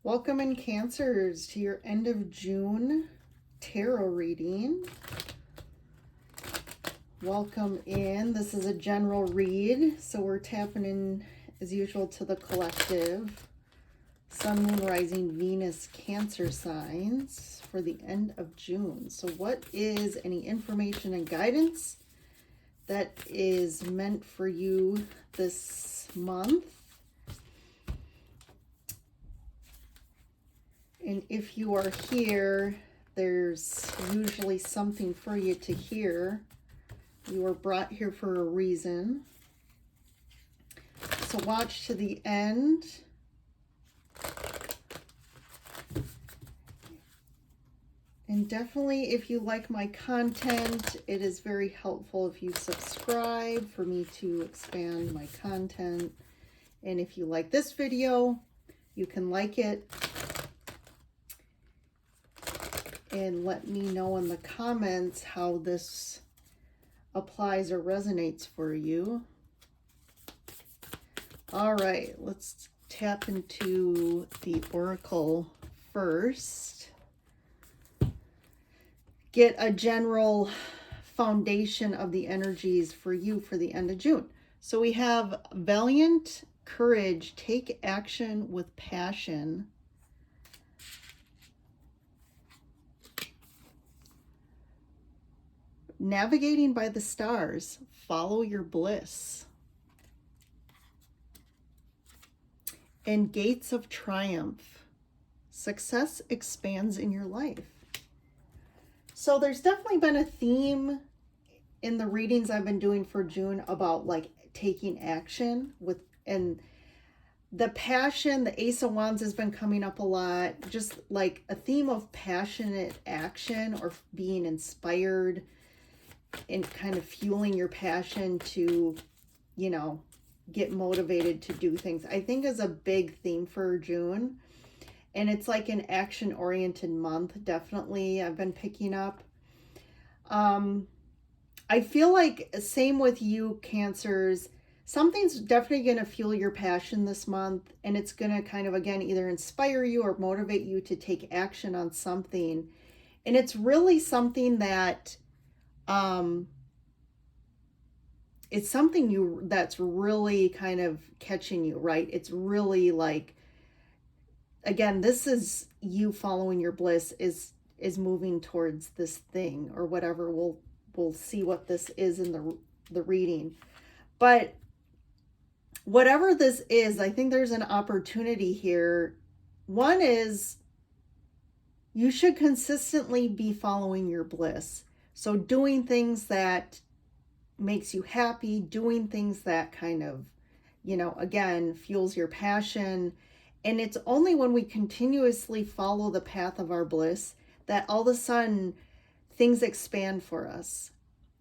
Welcome in Cancers to your end of June tarot reading. Welcome in. This is a general read, so we're tapping in as usual to the collective. Sun, Moon, Rising, Venus, Cancer signs for the end of June. So what is any information and guidance that is meant for you this month? And if you are here, there's usually something for you to hear. You were brought here for a reason. So watch to the end. And definitely, if you like my content, it is very helpful if you subscribe for me to expand my content. And if you like this video, you can like it. And let me know in the comments how this applies or resonates for you. All right, let's tap into the oracle first. Get a general foundation of the energies for you for the end of June. So we have valiant courage, take action with passion. Navigating by the stars, follow your bliss. And gates of triumph, success expands in your life. So there's definitely been a theme in the readings I've been doing for June about like taking action with, and the passion, the Ace of Wands has been coming up a lot, just like a theme of passionate action or being inspired and kind of fueling your passion to, you know, get motivated to do things, I think is a big theme for June. And it's like an action-oriented month, definitely, I've been picking up. I feel like same with you, Cancers, something's definitely going to fuel your passion this month. And it's going to kind of, again, either inspire you or motivate you to take action on something. And it's really something that it's something that's really kind of catching you, right? It's really like, again, this is you following your bliss, is moving towards this thing or whatever. We'll see what this is in the reading. But whatever this is, I think there's an opportunity here. One is you should consistently be following your bliss. So doing things that makes you happy, doing things that kind of, you know, again, fuels your passion. And it's only when we continuously follow the path of our bliss that all of a sudden things expand for us.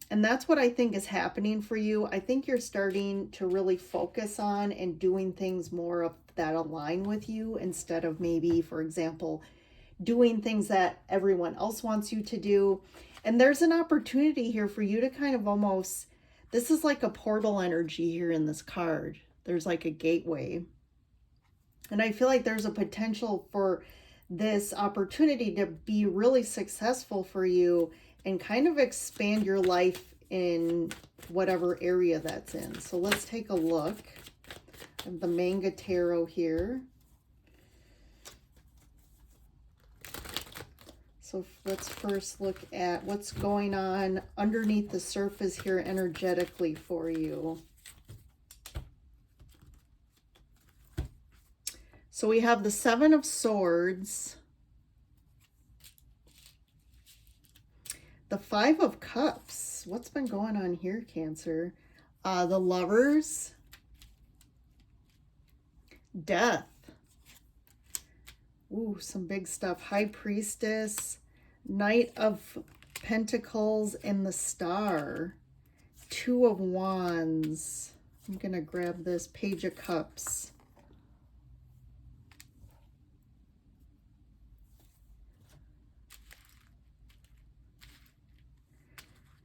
And that's what I think is happening for you. I think you're starting to really focus on and doing things more of that align with you instead of maybe, for example, doing things that everyone else wants you to do. And there's an opportunity here for you to kind of almost, this is like a portal energy here in this card. There's like a gateway. And I feel like there's a potential for this opportunity to be really successful for you and kind of expand your life in whatever area that's in. So let's take a look at the Manga Tarot here. So let's first look at what's going on underneath the surface here energetically for you. So we have the Seven of Swords, the Five of Cups. What's been going on here, Cancer? The Lovers, Death. Ooh, some big stuff. High Priestess, Knight of Pentacles, and the Star. Two of Wands. I'm going to grab this. Page of Cups.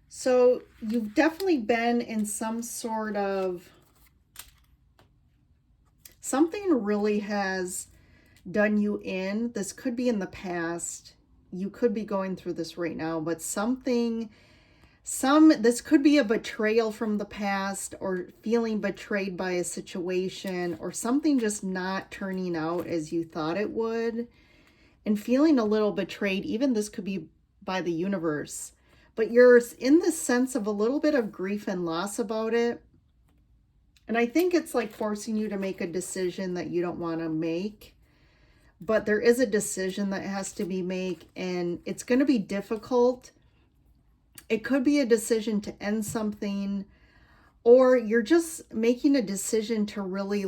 So you've definitely been in some sort of, something really has done you in. This could be in the past. You could be going through this right now, but this could be a betrayal from the past, or feeling betrayed by a situation, or something just not turning out as you thought it would, and feeling a little betrayed. Even this could be by the universe, but you're in the sense of a little bit of grief and loss about it. And I think it's like forcing you to make a decision that you don't want to make. But there is a decision that has to be made, and it's going to be difficult. It could be a decision to end something, or you're just making a decision to really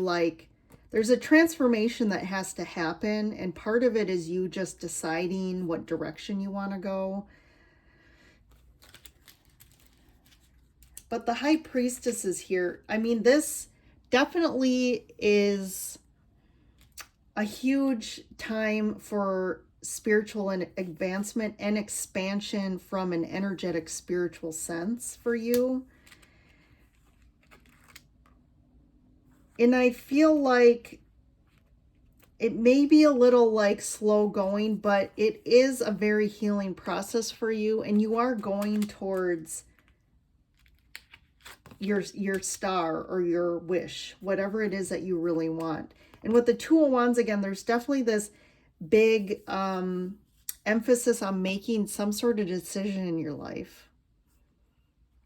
there's a transformation that has to happen, and part of it is you just deciding what direction you want to go. But the High Priestess is here. I mean, this definitely is a huge time for spiritual and advancement and expansion from an energetic spiritual sense for you. And I feel like it may be a little slow going, but it is a very healing process for you, and you are going towards your star or your wish, whatever it is that you really want. And with the Two of Wands, again, there's definitely this big emphasis on making some sort of decision in your life.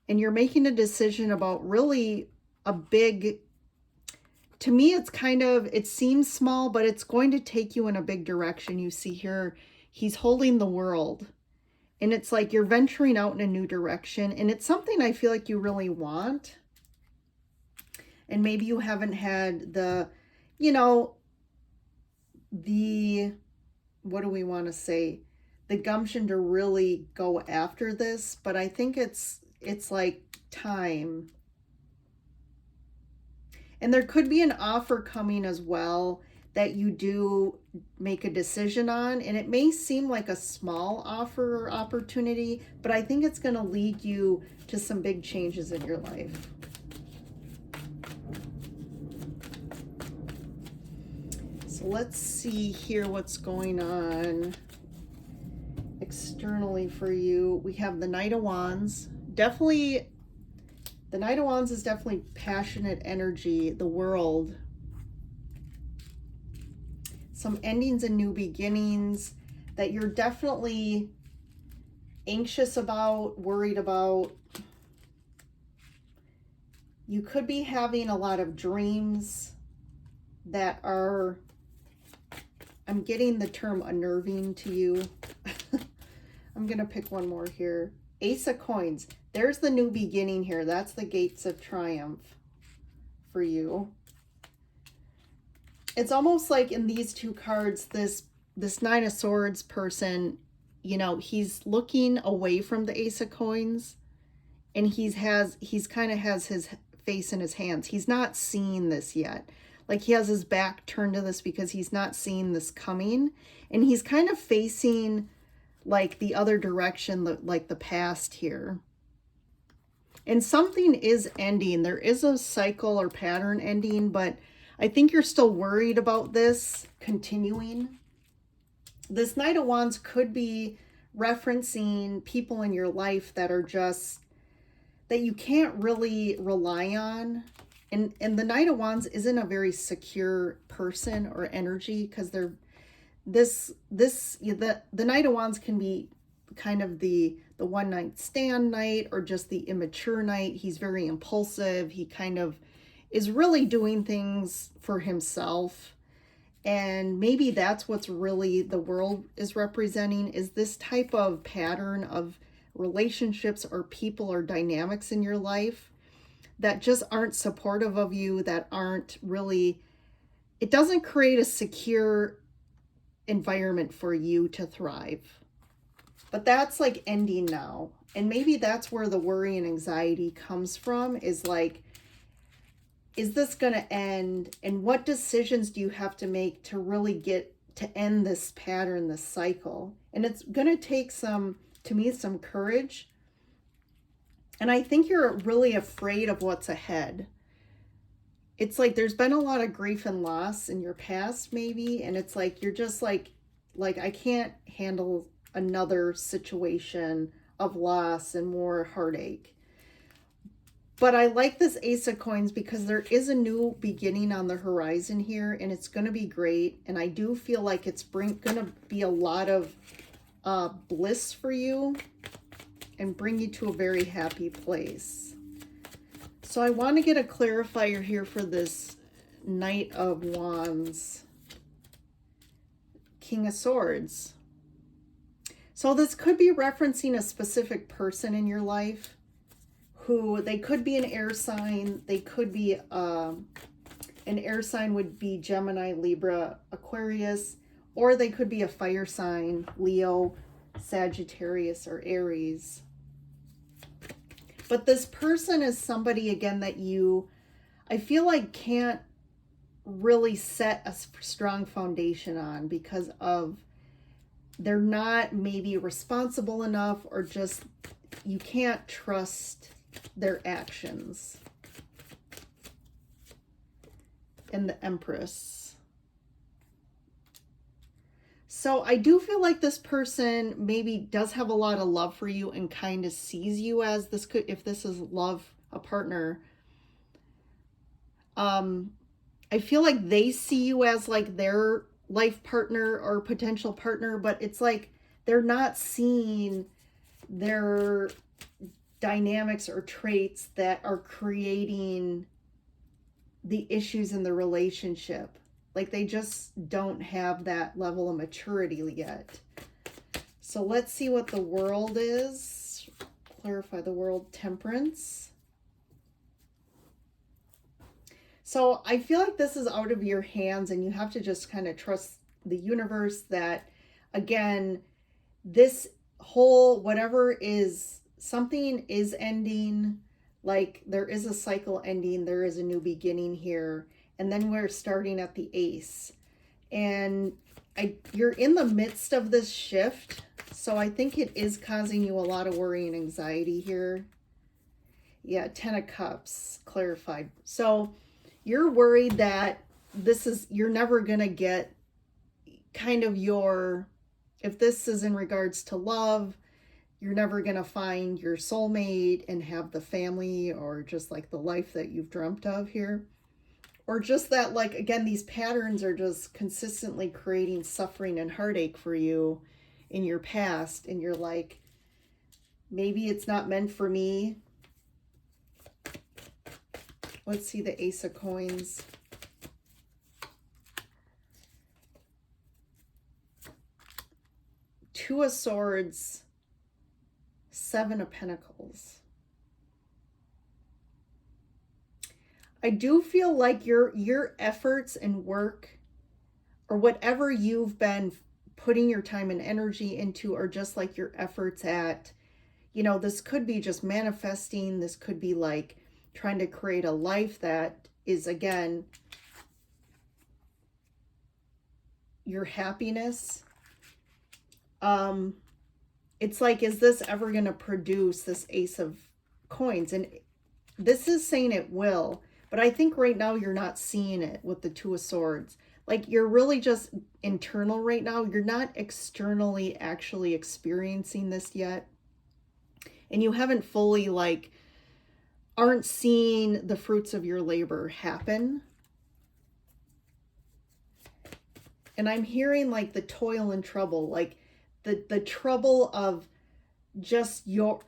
And you're making a decision about really a big, to me, it seems small, but it's going to take you in a big direction. You see here, he's holding the world. And it's like you're venturing out in a new direction. And it's something I feel like you really want. And maybe you haven't had the, what do we want to say? The gumption to really go after this. But I think it's like time. And there could be an offer coming as well that you do make a decision on. And it may seem like a small offer or opportunity, but I think it's going to lead you to some big changes in your life. So let's see here what's going on externally for you. We have the Knight of Wands. Definitely, the Knight of Wands is definitely passionate energy, the world. Some endings and new beginnings that you're definitely anxious about, worried about. You could be having a lot of dreams that are, I'm getting the term unnerving to you. I'm going to pick one more here. Ace of Coins. There's the new beginning here. That's the gates of triumph for you. It's almost like in these two cards, this Nine of Swords person, he's looking away from the Ace of Coins, and he's kind of has his face in his hands. He's not seeing this yet. Like he has his back turned to this because he's not seeing this coming, and he's kind of facing like the other direction, like the past here. And something is ending. There is a cycle or pattern ending, but I think you're still worried about this continuing. This Knight of Wands could be referencing people in your life that are just, that you can't really rely on. And the Knight of Wands isn't a very secure person or energy, because the Knight of Wands can be kind of the one night stand knight, or just the immature knight. He's very impulsive. He kind of is really doing things for himself. And maybe that's what's really the world is representing, is this type of pattern of relationships or people or dynamics in your life that just aren't supportive of you, that aren't really, it doesn't create a secure environment for you to thrive. But that's like ending now. And maybe that's where the worry and anxiety comes from, is like, is this going to end? And what decisions do you have to make to really get to end this pattern, this cycle? And it's going to take some courage. And I think you're really afraid of what's ahead. it's like there's been a lot of grief and loss in your past maybe, and it's like you're just like I can't handle another situation of loss and more heartache. But I like this Ace of Coins because there is a new beginning on the horizon here, and it's going to be great. And I do feel like it's going to be a lot of bliss for you and bring you to a very happy place. So I want to get a clarifier here for this Knight of Wands, King of Swords. So this could be referencing a specific person in your life. Who they could be an air sign, they could be an air sign would be Gemini, Libra, Aquarius, or they could be a fire sign, Leo, Sagittarius, or Aries. But this person is somebody, again, that you, I feel like, can't really set a strong foundation on because of they're not maybe responsible enough, or just you can't trust their actions. And the Empress. So I do feel like this person maybe does have a lot of love for you and kind of sees you as this could, if this is love, a partner. I feel like they see you as like their life partner or potential partner, but it's like they're not seeing their dynamics or traits that are creating the issues in the relationship. Like they just don't have that level of maturity yet. So let's see what the World is. Clarify the World. Temperance. So I feel like this is out of your hands, and you have to just kind of trust the universe that, again, this whole whatever is, something is ending. Like there is a cycle ending, there is a new beginning here, and then we're starting at the Ace. And you're in the midst of this shift, so I think it is causing you a lot of worry and anxiety here. Yeah, 10 of Cups, clarified. So you're worried that you're never gonna get kind of your, if this is in regards to love, you're never going to find your soulmate and have the family or just like the life that you've dreamt of here. Or just that, like, again, these patterns are just consistently creating suffering and heartache for you in your past. And you're like, maybe it's not meant for me. Let's see the Ace of Coins. Two of Swords. Seven of Pentacles. I do feel like your efforts and work, or whatever you've been putting your time and energy into, are just like your efforts at, this could be just manifesting. This could be like trying to create a life that is, again, your happiness. It's like, is this ever going to produce this Ace of Coins? And this is saying it will, but I think right now you're not seeing it with the Two of Swords. Like you're really just internal right now. You're not externally actually experiencing this yet. And you haven't fully aren't seeing the fruits of your labor happen. And I'm hearing like the toil and trouble, like the trouble of just your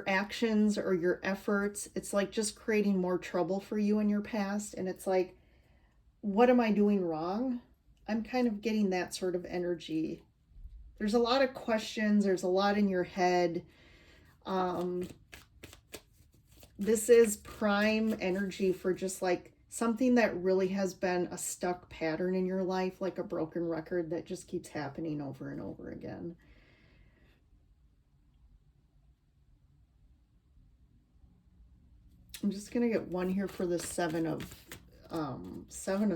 actions or your efforts. It's like just creating more trouble for you in your past. And it's like, what am I doing wrong? I'm kind of getting that sort of energy. There's a lot of questions. There's a lot in your head. This is prime energy for just like something that really has been a stuck pattern in your life, like a broken record that just keeps happening over and over again. I'm just going to get one here for the Seven of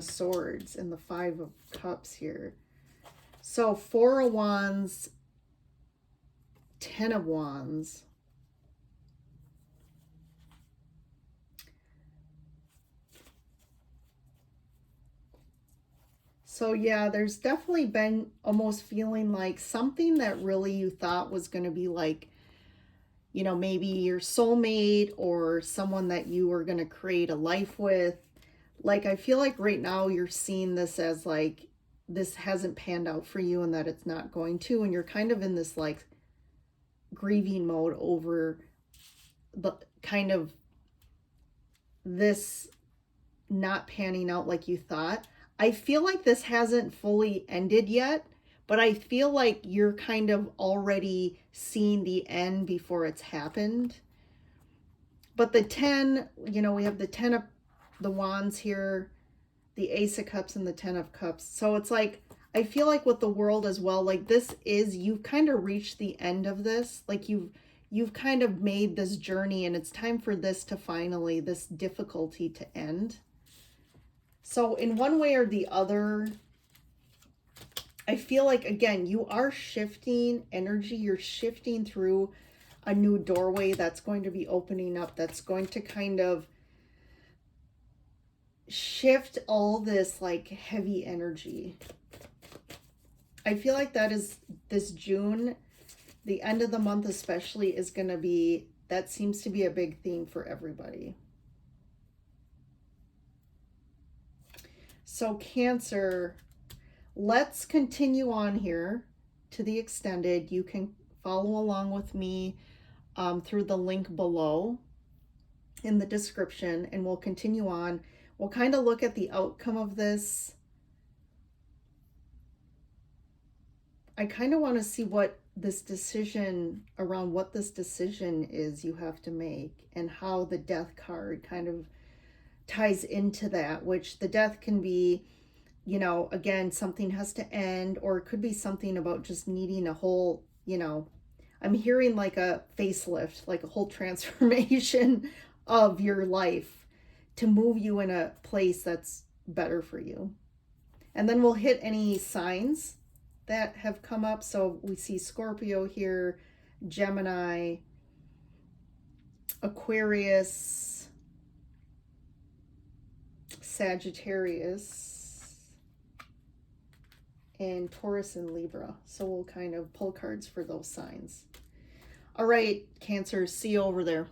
Swords and the Five of Cups here. So Four of Wands, 10 of Wands. So yeah, there's definitely been almost feeling like something that really you thought was going to be like, you know, maybe your soulmate or someone that you were going to create a life with. Like, I feel like right now you're seeing this as like, this hasn't panned out for you and that it's not going to. And you're kind of in this like grieving mode over the kind of this not panning out like you thought. I feel like this hasn't fully ended yet, but I feel like you're kind of already seeing the end before it's happened. But the 10, you know, we have the 10 of the wands here, the Ace of Cups and the 10 of Cups. So it's like, I feel like with the World as well, like this is, you've kind of reached the end of this. Like you've kind of made this journey and it's time for this to finally, this difficulty to end. So in one way or the other, I feel like, again, you are shifting energy. You're shifting through a new doorway that's going to be opening up, that's going to kind of shift all this like heavy energy. I feel like that is this June, the end of the month especially, is going to be, that seems to be a big theme for everybody. So Cancer, let's continue on here to the extended. You can follow along with me through the link below in the description, and we'll continue on. We'll kind of look at the outcome of this. I kind of want to see what this decision, around what this decision is you have to make, and how the Death card kind of ties into that, which the Death can be, you know, again, something has to end, or it could be something about just needing a whole, you know, I'm hearing like a facelift, like a whole transformation of your life to move you in a place that's better for you. And then we'll hit any signs that have come up. So we see Scorpio here, Gemini, Aquarius, Sagittarius, and Taurus and Libra. So we'll kind of pull cards for those signs. All right, Cancer, see you over there.